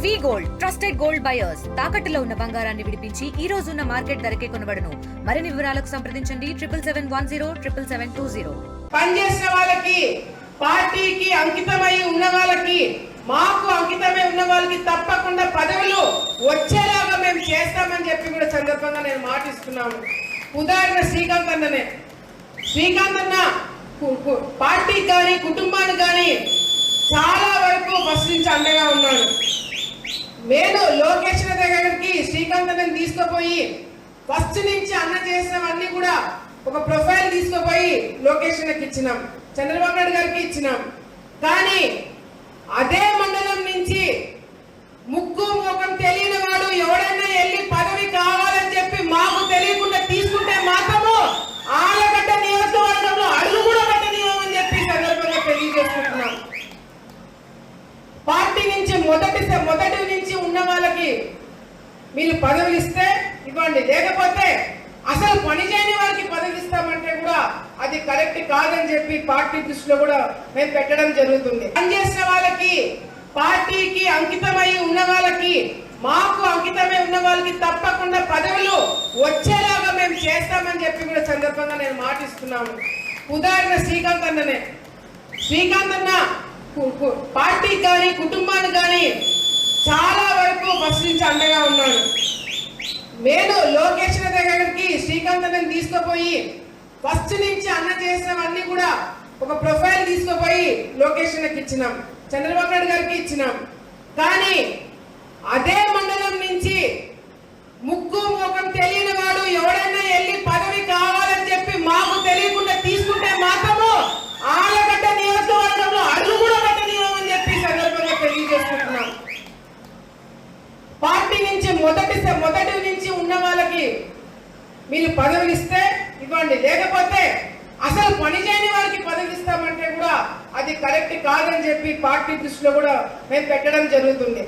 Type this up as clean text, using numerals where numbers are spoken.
వి gold trusted gold buyers తాకట్టులో ఉన్న బంగారాన్ని విడిపించి ఈ రోజు ఉన్న మార్కెట్ ధరకే కొనబడును. మరిన్ని వివరాలకు సంప్రదించండి 7710777720. పనిచేసిన వాళ్ళకి, పార్టీకి అంకితమై ఉన్న వాళ్ళకి, మాకు అంకితమై ఉన్న వాళ్ళకి తప్పకుండా పదవులు వచ్చేలాగా మేము చేస్తామని చెప్పి కూడా సందర్భంగా నేను మాటిస్తున్నాను. ఉదాహరణ శ్రీకాంత్ అన్ననే. శ్రీకాంత్ అన్న పార్టీకి కానీ కుటుంబానికి కానీ చాలా వరకు ఫస్ట్ నుంచి అండగా ఉన్నాడు. నేను లోకేష్ దగ్గరికి శ్రీకాంత్ అన్నని తీసుకుపోయి ఫస్ట్ నుంచి అన్న చేసినవన్నీ కూడా ఒక ప్రొఫైల్ తీసుకుపోయి లోకేష్ అన్నకి ఇచ్చినాం, చంద్రబాబు నాయుడు గారికి ఇచ్చినాం. కానీ అదే మండలం నుంచి ముక్కు ముఖం తెలియని వాడు ఎవడైనా వెళ్ళి పదవి కావాలని చెప్పి మాకు తెలియకుండా తీసుకుంటే మాత్రము ఆలగడ్డ నియోజకవర్గంలో అడుగు కూడా పెట్టనివ్వమని చెప్పి సందర్భంగా తెలియజేసుకుంటున్నాం. పార్టీ నుంచి మొదటి నుంచి ఉన్న వాళ్ళకి మీరు పదవులు ఇస్తే ఇవ్వండి, లేకపోతే అసలు పని చేయని వారికి పదవులు ఇస్తామంటే కూడా అది కరెక్ట్ కాదని చెప్పి పార్టీ దృష్టిలో కూడా మేము పెట్టడం జరుగుతుంది. పనిచేసిన వాళ్ళకి, పార్టీకి అంకితమై ఉన్న వాళ్ళకి, మాకు అంకితమై ఉన్న వాళ్ళకి తప్పకుండా పదవులు వచ్చేలాగా మేము చేస్తామని చెప్పి కూడా సందర్భంగా నేను మాటిస్తున్నాను. ఉదాహరణ శ్రీకాంత్ అన్ననే. శ్రీకాంత్ అన్న పార్టీకి కానీ కుటుంబానికి కానీ చాలా వరకు ఫస్ట్ నుంచి అండగా ఉన్నాడు. నేను లోకేష్ దగ్గరికి శ్రీకాంత్ అన్నని తీసుకుపోయి ఫస్ట్ నుంచి అన్న చేసినవన్నీ కూడా ఒక ప్రొఫైల్ తీసుకుపోయి లోకేష్ అన్నకి ఇచ్చినాం, చంద్రబాబు నాయుడు గారికి ఇచ్చినాం. కానీ అదే మండలం నుంచి ముక్కు ముఖం తెలియని వాడు ఎవడైనా వెళ్ళి పదవి కావాలని చెప్పి మాకు తెలియకుండా తీసుకుంటే మాత్రము ఆలగడ్డ నియోజకవర్గంలో అడుగు కూడా పెట్టనివ్వమని చెప్పి సందర్భంగా తెలియజేసుకుంటున్నాం. పార్టీ నుంచి మొదటి నుంచి ఉన్న వాళ్ళకి మీరు పదవులు ఇస్తే ఇవ్వండి, లేకపోతే అసలు పని చేయని వారికి పదవులు ఇస్తామంటే కూడా అది కరెక్ట్ కాదని చెప్పి పార్టీ దృష్టిలో కూడా మేము పెట్టడం జరుగుతుంది.